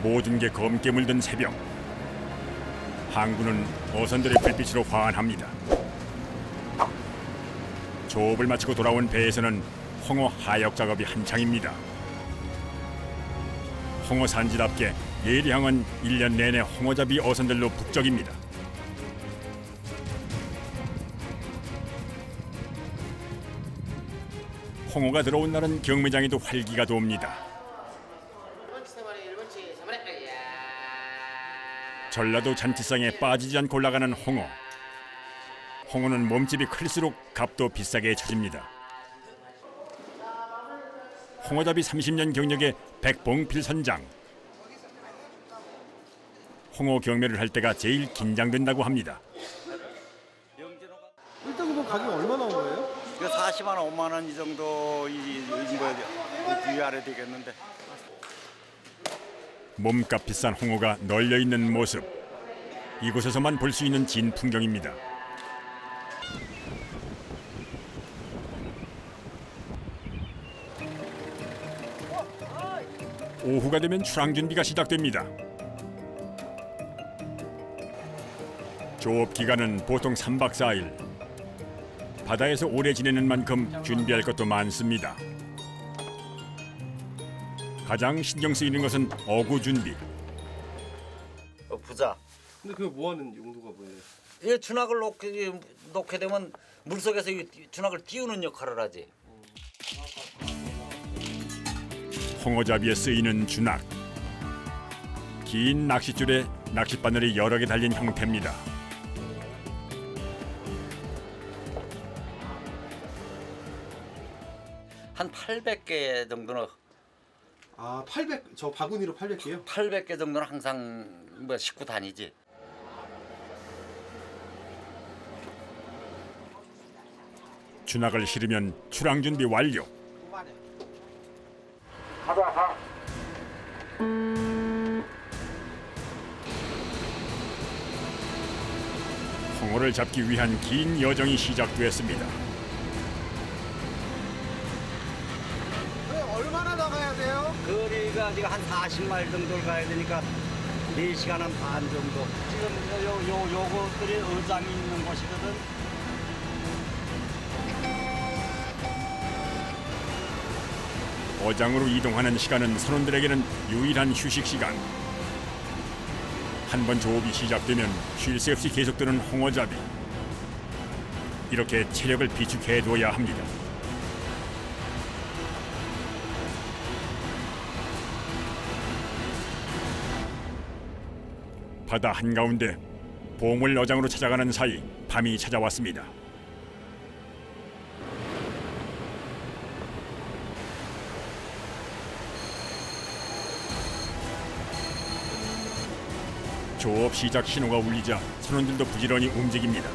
모든 게 검게 물든 새벽. 항구는 어선들의 불빛으로 환합니다. 조업을 마치고 돌아온 배에서는 홍어 하역 작업이 한창입니다. 홍어 산지답게 예리항은 1년 내내 홍어잡이 어선들로 북적입니다. 홍어가 들어온 날은 경매장에도 활기가 돕니다. 전라도 잔치상에 빠지지 않고 올라가는 홍어. 홍어는 몸집이 클수록 값도 비싸게 쳐집니다. 홍어잡이 30년 경력의 백봉필 선장. 홍어 경매를 할 때가 제일 긴장된다고 합니다. 일단 그럼 가격이 얼마 나온 거예요? 이거 40만 원, 5만 원 이 정도 위아래 되겠는데. 몸값 비싼 홍어가 널려 있는 모습. 이곳에서만 볼 수 있는 진 풍경입니다. 오후가 되면 출항 준비가 시작됩니다. 조업 기간은 보통 3박 4일. 바다에서 오래 지내는 만큼 준비할 것도 많습니다. 가장 신경 쓰이는 것은 어구 준비. 부자. 근데 그게 뭐 하는 용도가 뭐예요? 이 준학을 놓게 되면 물속에서 이 준학을 띄우는 역할을 하지. 홍어잡이에 쓰이는 준학. 긴 낚싯줄에 낚싯바늘이 여러 개 달린 형태입니다. 한 800개 정도는 아, 800, 저 바구니로 800개요? 800개 정도는 항상 뭐 싣고 다니지. 준학을 실으면 출항 준비 완료. 홍어를 잡기 위한 긴 여정이 시작됐습니다. 얼마나 나가야 돼요? 거리가 지금 한 40마일 정도를 가야 되니까 4시간 반 정도. 지금 요것들이 어장이 있는 곳이거든. 어장으로 이동하는 시간은 선원들에게는 유일한 휴식 시간. 한 번 조업이 시작되면 쉴 새 없이 계속되는 홍어잡이. 이렇게 체력을 비축해둬야 합니다. 바다 한가운데 보물 어장으로 찾아가는 사이 밤이 찾아왔습니다. 조업 시작 신호가 울리자 선원들도 부지런히 움직입니다.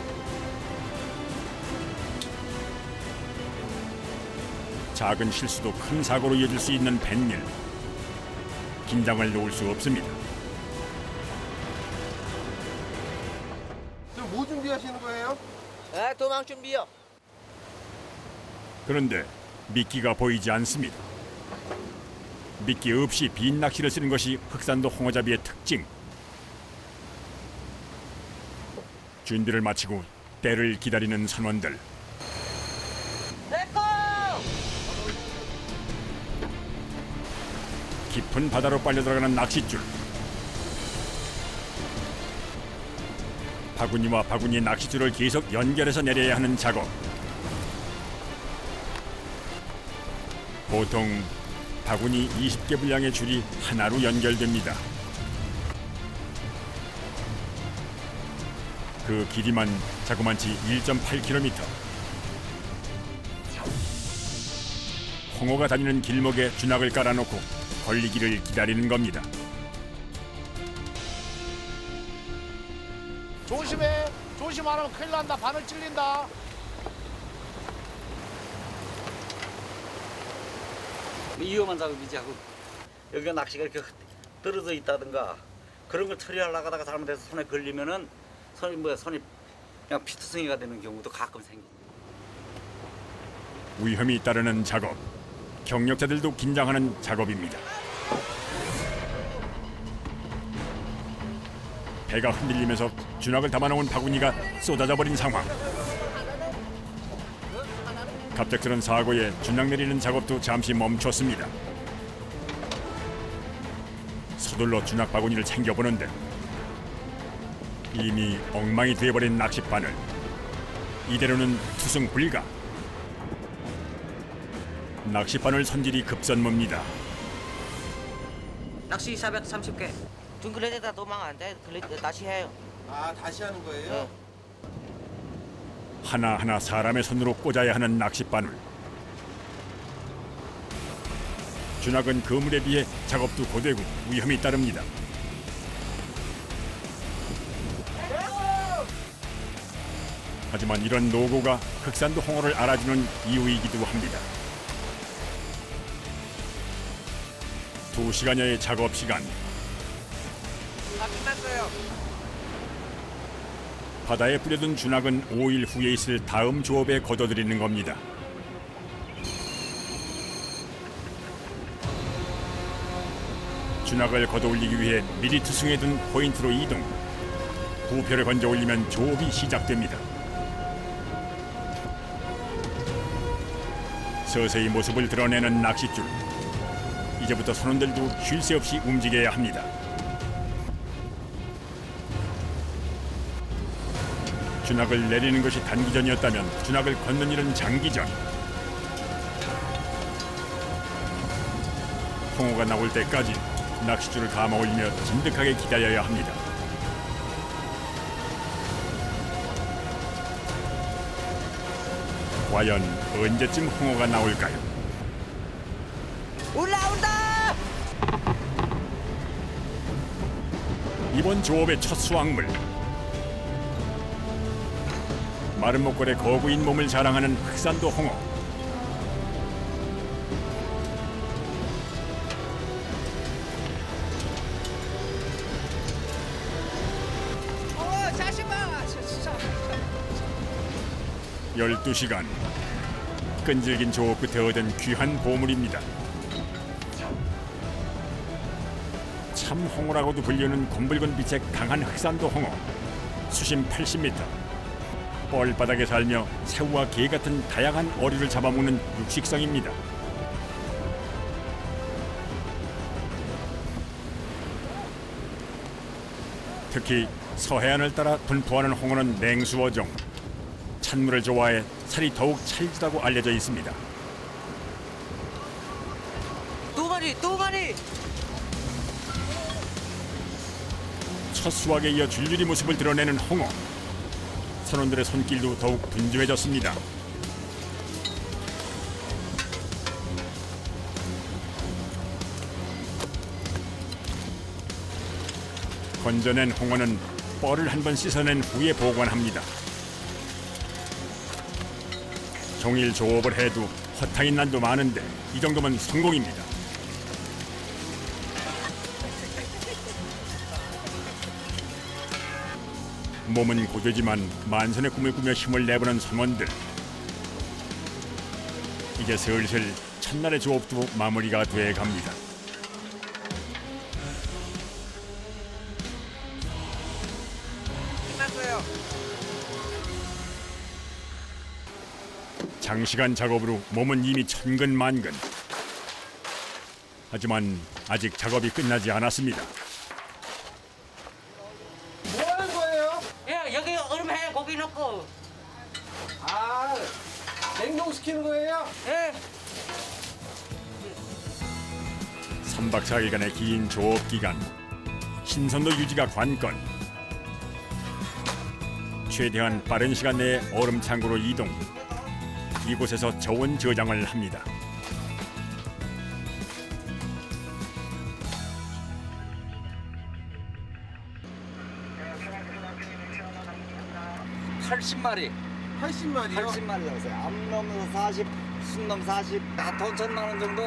작은 실수도 큰 사고로 이어질 수 있는 뱃일. 긴장을 놓을 수 없습니다. 지금 뭐 준비하시는 거예요? 아, 도망 준비요. 그런데 미끼가 보이지 않습니다. 미끼 없이 빈 낚시를 쓰는 것이 흑산도 홍어잡이의 특징. 준비를 마치고 때를 기다리는 선원들. 내꺼! 깊은 바다로 빨려 들어가는 낚싯줄. 바구니와 바구니의 낚싯줄을 계속 연결해서 내려야 하는 작업. 보통 바구니 20개 분량의 줄이 하나로 연결됩니다. 그 길이만 자그만치 1.8km. 홍어가 다니는 길목에 준학을 깔아놓고 걸리기를 기다리는 겁니다. 조심해. 조심 안 하면 큰일 난다. 바늘 찔린다. 위험한 작업이지 하고 여기가 낚시가 이렇게 떨어져 있다든가 그런 걸 처리하려고 하다가 잘못해서 손에 걸리면은 손이 그냥 피투성이가 되는 경우도 가끔 생깁니다. 위험이 따르는 작업. 경력자들도 긴장하는 작업입니다. 배가 흔들리면서 준학을 담아놓은 바구니가 쏟아져 버린 상황. 갑작스런 사고에 준학 내리는 작업도 잠시 멈췄습니다. 서둘러 준학 바구니를 챙겨보는데 이미 엉망이 되어버린 낚싯바늘. 이대로는 투승 불가. 낚싯바늘 손질이 급선무입니다. 낚시 430개. 준 그래도 도망 안 돼. 다시 해요. 아, 다시 하는 거예요? 네. 하나하나 사람의 손으로 꽂아야 하는 낚싯바늘. 준학은 그물에 비해 작업도 고되고 위험이 따릅니다. 하지만 이런 노고가 흑산도 홍어를 알아주는 이유이기도 합니다. 2시간여의 작업 시간. 다 끝났어요. 바다에 뿌려둔 준학은 5일 후에 있을 다음 조업에 걷어들이는 겁니다. 준학을 걷어올리기 위해 미리 투승해둔 포인트로 이동. 부표를 건져 올리면 조업이 시작됩니다. 서서히 모습을 드러내는 낚싯줄. 이제부터 선원들도 쉴 새 없이 움직여야 합니다. 준학을 내리는 것이 단기전이었다면 준학을 걷는 일은 장기전. 홍어가 나올 때까지 낚싯줄을 감아 올리며 진득하게 기다려야 합니다. 과연 언제쯤 홍어가 나올까요? 올라온다! 이번 조업의 첫 수확물. 마른 목걸에 거구인 몸을 자랑하는 흑산도 홍어. 자식아! 12시간. 끈질긴 조업 끝에 얻은 귀한 보물입니다. 참 홍어라고도 불리는 검붉은 빛의 강한 흑산도 홍어. 수심 80m. 뻘바닥에 살며 새우와 게 같은 다양한 어류를 잡아먹는 육식성입니다. 특히 서해안을 따라 분포하는 홍어는 냉수어종. 찬물을 좋아해 살이 더욱 찰지다고 알려져 있습니다. 두 마리! 첫 수확에 이어 줄줄이 모습을 드러내는 홍어. 선원들의 손길도 더욱 분주해졌습니다. 건져낸 홍어는 뻘을 한 번 씻어낸 후에 보관합니다. 종일 조업을 해도 허탕인 난도 많은데 이 정도면 성공입니다. 몸은 고되지만 만선의 꿈을 꾸며 힘을 내보는 선원들. 이제 슬슬 첫날의 조업도 마무리가 돼갑니다. 끝났어요. 장시간 작업으로 몸은 이미 천근만근. 하지만 아직 작업이 끝나지 않았습니다. 뭐 하는 거예요? 예, 여기 얼음해 고기 넣고. 아, 냉동시키는 거예요? 예. 3박 4일간의 긴 조업 기간. 신선도 유지가 관건. 최대한 빠른 시간 내에 얼음 창고로 이동. 이곳에서 저온 저장을 합니다. (80마리) 80마리요? 80마리 잡았어요. 암놈 40, 순놈 40, 다 돈 1,000만 원 정도?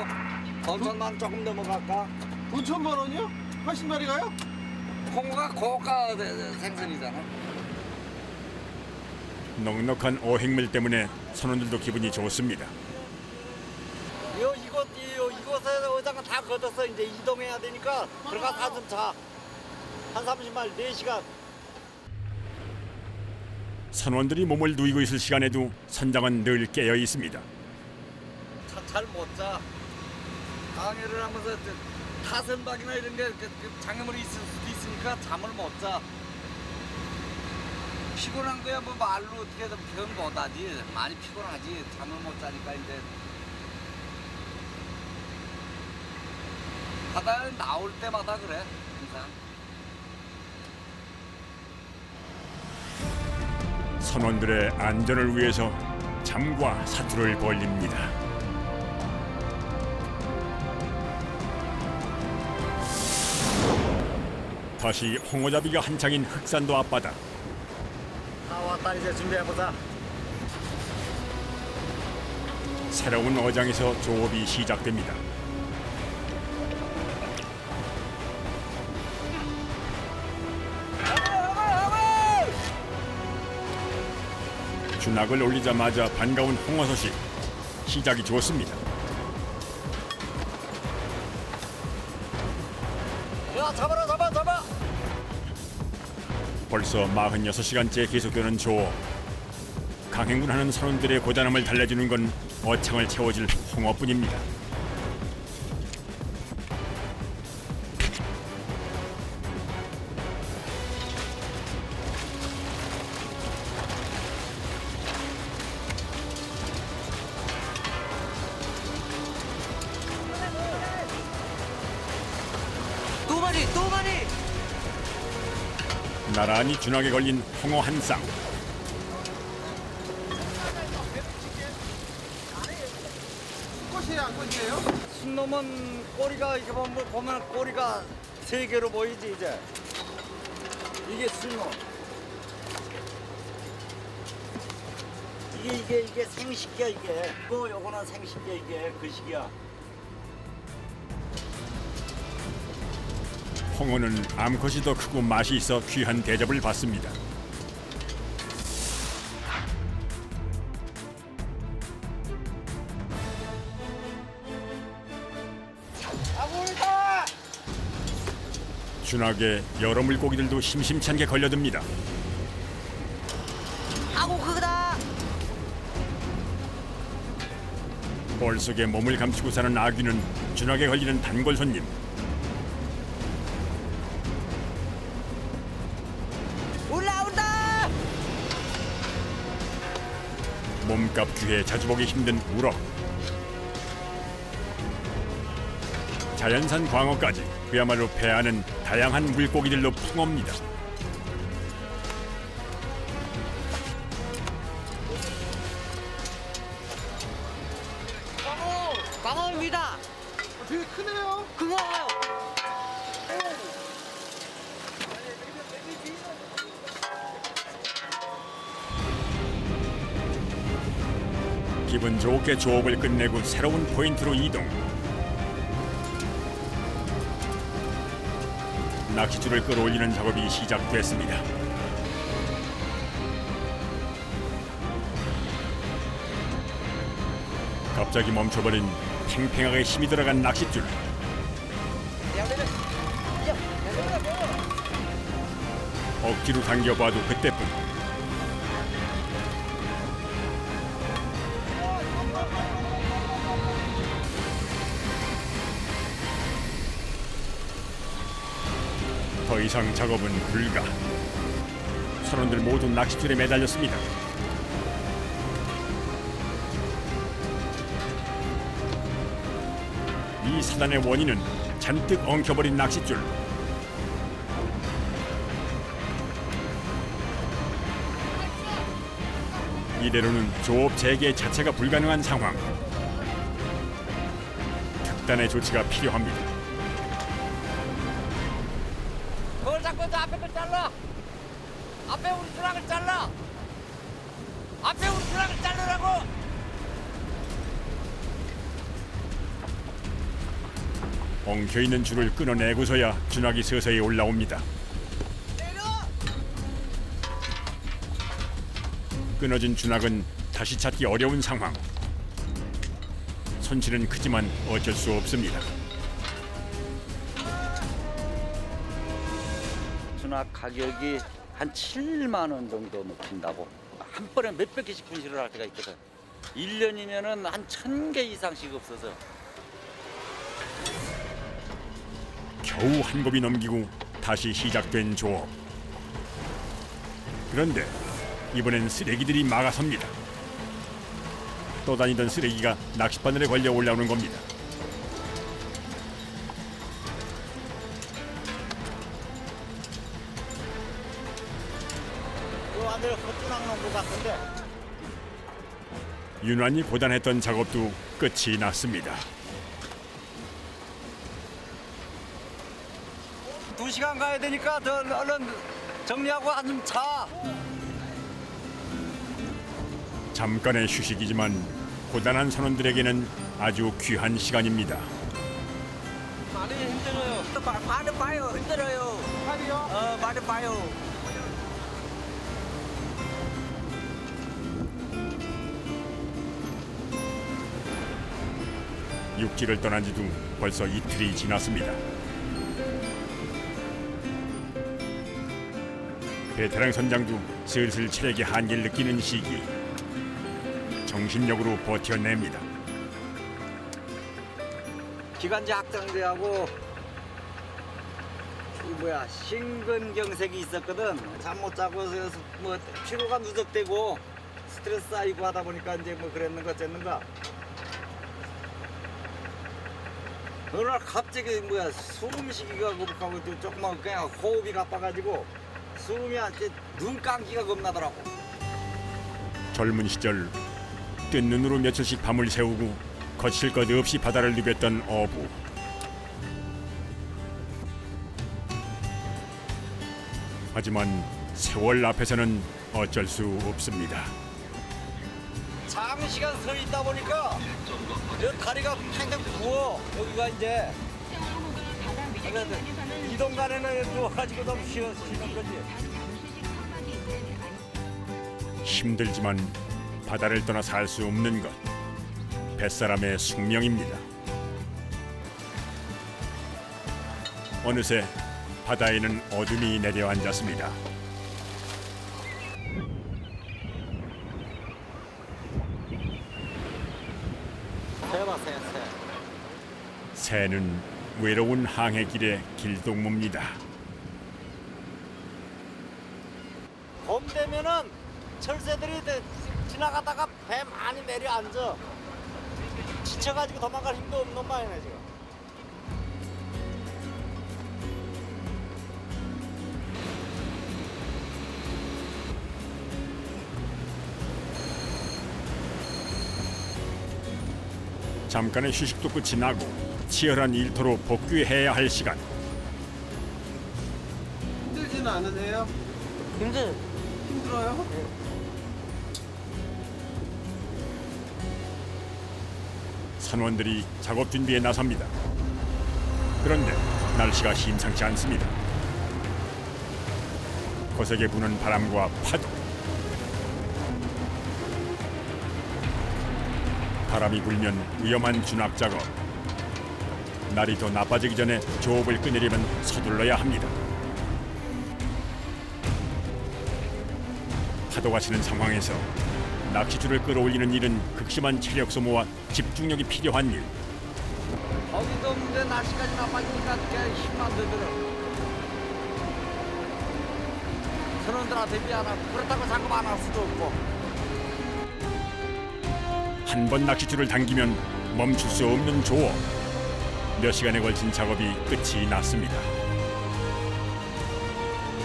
돈 1,000만 원 조금 넘어갈까? 돈 1,000만 원이요? 80마리가요? 홍어가 고가 생선이잖아. 넉넉한 어획물 때문에 선원들도 기분이 좋습니다. 이곳에 의자가 다 걷어서 이제 이동해야 되니까 들어가 사좀 자. 한 30마리 4시간. 선원들이 몸을 누이고 있을 시간에도 선장은 늘 깨어 있습니다. 잘 못 자. 강의를 하면서 타선박이나 이런 게 장애물이 있을 수도 있으니까 잠을 못 자. 피곤한 거야 뭐 말로 어떻게든 표현 못하지. 많이 피곤하지. 잠을 못 자니까 이제 바다에 나올 때마다 그래 항상. 선원들의 안전을 위해서 잠과 사투를 벌립니다. 다시 홍어잡이가 한창인 흑산도 앞바다. 다 왔다 이제 준비해보자. 새로운 어장에서 조업이 시작됩니다. 주낙을 올리자마자 반가운 홍어 소식. 시작이 좋습니다. 야 잡아라 잡아. 벌써 46시간째 계속되는 조업. 강행군하는 선원들의 고단함을 달래주는 건 어창을 채워줄 홍어뿐입니다. 또 마리. 나란히 주낙에 걸린 홍어 한 쌍. 꽃이에요, 안 꽃이에요? 순놈은 꼬리가 이렇게 보면 꼬리가 3개로 보이지 이제. 이게 순놈. 이게 생식기야 이게. 요거는 생식기야 이게 그 시기야. 홍어는 암컷이 더 크고 맛이 있어 귀한 대접을 받습니다. 주낙에 여러 물고기들도 심심치 않게 걸려듭니다. 아고 크다. 볼 속에 몸을 감추고 사는 아귀는 주낙에 걸리는 단골 손님. 올라온다. 몸값 귀에 자주 보기 힘든 우럭. 자연산 광어까지 그야말로 배안은 다양한 물고기들로 풍업니다. 광어입니다. 되게 크네요. 그거요. 기분 좋게 조업을 끝내고 새로운 포인트로 이동. 낚싯줄을 끌어올리는 작업이 시작됐습니다. 갑자기 멈춰버린 팽팽하게 힘이 들어간 낚싯줄. 억지로 당겨봐도 그때뿐. 더 이상 작업은 불가. 선원들 모두 낚싯줄에 매달렸습니다. 이 사단의 원인은 잔뜩 엉켜버린 낚싯줄. 이대로는 조업 재개 자체가 불가능한 상황. 특단의 조치가 필요합니다. 그걸 잡고 저 앞에 걸 잘라. 앞에 우리 주락을 잘라. 앞에 우리 주락을 자르라고. 엉켜있는 줄을 끊어내고서야 주낙이 서서히 올라옵니다. 끊어진 주낙은 다시 찾기 어려운 상황. 손실은 크지만 어쩔 수 없습니다. 윤학 가격이 한 7만 원 정도 먹힌다고. 한 번에 몇백 개씩 분실을 할 때가 있거든. 1년이면은 한 1,000개 이상씩 없어서. 겨우 한 곱이 넘기고 다시 시작된 조업. 그런데 이번엔 쓰레기들이 막아섭니다. 떠다니던 쓰레기가 낚싯바늘에 걸려 올라오는 겁니다. 이거 완전 헛주랑 놓은 것 같은데. 유난히 고단했던 작업도 끝이 났습니다. 2시간 가야 되니까 더 얼른 정리하고 한숨 자. 잠깐의 휴식이지만 고단한 선원들에게는 아주 귀한 시간입니다. 많이 힘들어요. 많이 봐요. 힘들어요. 많이요? 많이 봐요. 육지를 떠난 지도 벌써 이틀이 지났습니다. 베테랑 선장도 슬슬 체력의 한계를 느끼는 시기. 정신력으로 버텨냅니다. 기관지 확장제하고 심근경색이 있었거든. 잠 못 자고 뭐 피로가 누적되고 스트레스 쌓이고 하다 보니까 이제 뭐 그랬는가 쨌는가. 어느 날 갑자기 숨쉬기가 거북하고 또 조금만 그냥 호흡이 가빠가지고 숨이 눈 감기가 겁나더라고. 젊은 시절 뜬 눈으로 며칠씩 밤을 새우고 거칠 것 없이 바다를 누볐던 어부. 하지만 세월 앞에서는 어쩔 수 없습니다. 장시간 서 있다 보니까 여 다리가 팽팽 부어. 여기가 이제 이동 간에는 누워가지고 너무 쉬는 거지. 힘들지만 바다를 떠나 살 수 없는 것. 뱃사람의 숙명입니다. 어느새 바다에는 어둠이 내려앉았습니다. 새봐 새. 새는 외로운 항해 길의 길동무입니다. 봄 되면은 철새들이 지나가다가 배 많이 내려앉아. 지쳐가지고 도망갈 힘도 없는 모양이네 지금. 잠깐의 휴식도 끝이 나고 치열한 일터로 복귀해야 할 시간. 힘들지는 않으세요? 힘들어요? 선원들이 작업 준비에 나섭니다. 그런데 날씨가 심상치 않습니다. 거세게 부는 바람과 파도. 바람이 불면 위험한 진학 작업. 날이 더 나빠지기 전에 조업을 끝내려면 서둘러야 합니다. 파도가 치는 상황에서 낚시줄을 끌어올리는 일은 극심한 체력 소모와 집중력이 필요한 일. 거기도 없는데 날씨까지 나빠지니까 그냥 힘만 들더라. 선원들한테 미안하고 그렇다고 작업 안 할 수도 없고. 한 번 낚시줄을 당기면 멈출 수 없는 조업. 몇 시간에 걸친 작업이 끝이 났습니다.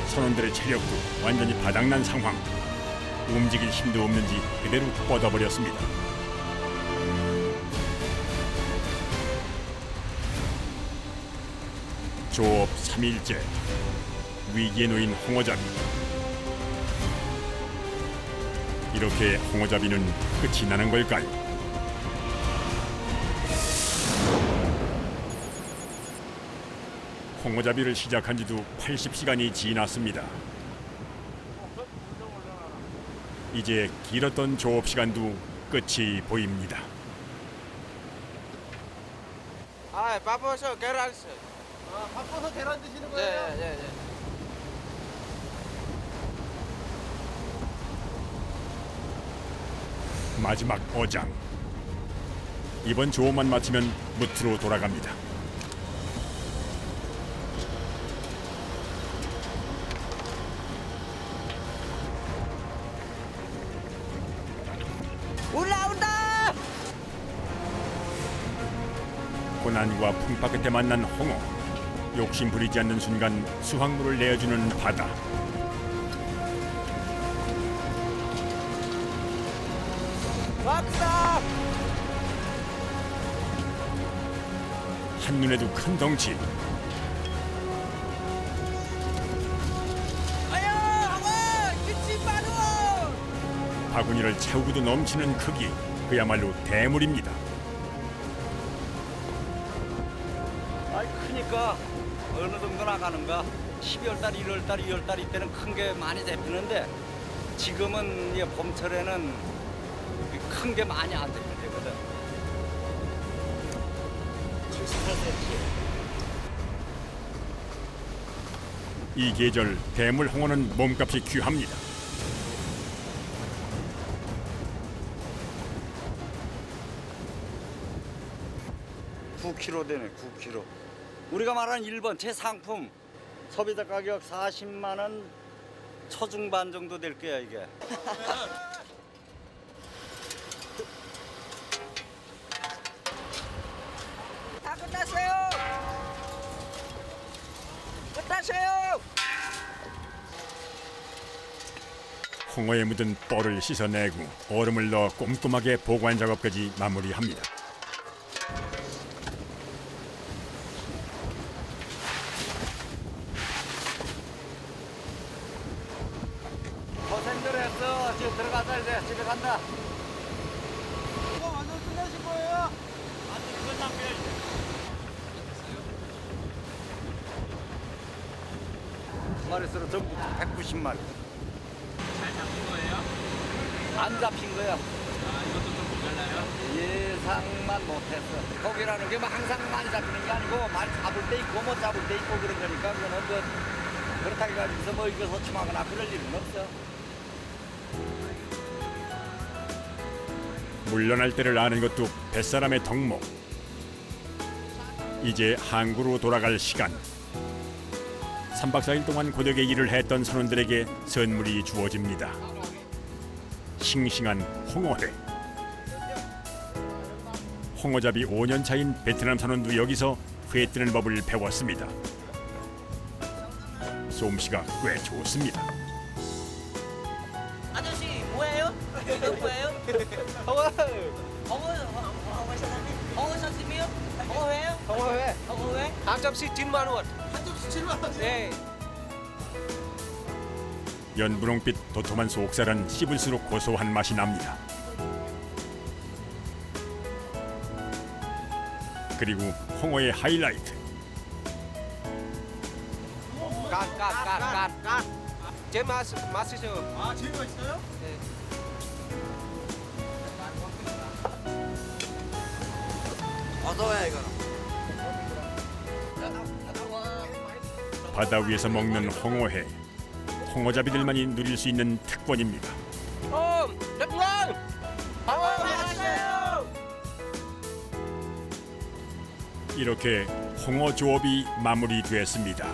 선원들의 체력도 완전히 바닥난 상황. 움직일 힘도 없는지 그대로 뻗어버렸습니다. 조업 3일째. 위기에 놓인 홍어잡이. 이렇게 홍어잡이는 끝이 나는 걸까요? 홍어잡이를 시작한 지도 80시간이 지났습니다. 이제 길었던 조업 시간도 끝이 보입니다. 바빠서 계란스. 바빠서 계란 드시는 거예요? 네. 마지막 어장. 이번 조업만 마치면 무트로 돌아갑니다. 올라온다. 고난과 풍파 끝에 만난 홍어. 욕심 부리지 않는 순간 수확물을 내어주는 바다. 왔다. 한눈에도 큰 덩치. 아야, 홍어, 유치 바로. 바구니를 채우고도 넘치는 크기. 그야말로 대물입니다. 아이 크니까 어느 정도 나가는가. 12월달, 1월달, 2월달 이때는 큰 게 많이 잡히는데 지금은 이 봄철에는 큰 게 많이 안 잡히는 데거든. 78cm. 이 계절 대물 홍어는 몸값이 귀합니다. (9kg) 되네. 9kg. 우리가 말하는 1번 최상품 소비자 가격 40만 원 초중반 정도 될 거야 이게. 다 끝났어요. 끝났어요. 홍어에 묻은 뻘을 씻어내고 얼음을 넣어 꼼꼼하게 보관 작업까지 마무리합니다. 고생들 했어. 지금 들어가자 이제. 집에 간다. 이거 완전 끝내실 거예요? 완전 끝난 거야. 마리수로 전부 190마리. 잘 잡힌 거예요? 안 잡힌 거야. 아, 이것도 좀 모자라요? 예상만 못했어. 고기라는 게 뭐 항상 많이 잡히는 게 아니고 많이 잡을 때 있고 못 잡을 때 있고 그런 거니까 그거는 뭐 그렇다고 해가지고 뭐 이거 소침하거나 그럴 일은 없어. 물러날 때를 아는 것도 뱃사람의 덕목. 이제 항구로 돌아갈 시간. 3박 4일 동안 고되게 일을 했던 선원들에게 선물이 주어집니다. 싱싱한 홍어회. 홍어잡이 5년 차인 베트남 선원도 여기서 회 뜨는 법을 배웠습니다. 솜씨가 꽤 좋습니다. 아저씨 뭐예요? 이거 뭐예요? 홍어! 홍어 사장님. 홍어 사장님이요? 홍어회요? 홍어회! 홍어회? 한 접시 7만 원. 한 접시 7만 원. 네. 연분홍빛 도톰한 속살은 씹을수록 고소한 맛이 납니다. 그리고 홍어의 하이라이트. 깐. 제 맛이죠. 아, 제일 맛있어요? 어서와요 이거. 바다 위에서 먹는 홍어회. 홍어잡이들만이 누릴 수 있는 특권입니다. 레플랑. 맛있어요. 이렇게 홍어 조업이 마무리됐습니다.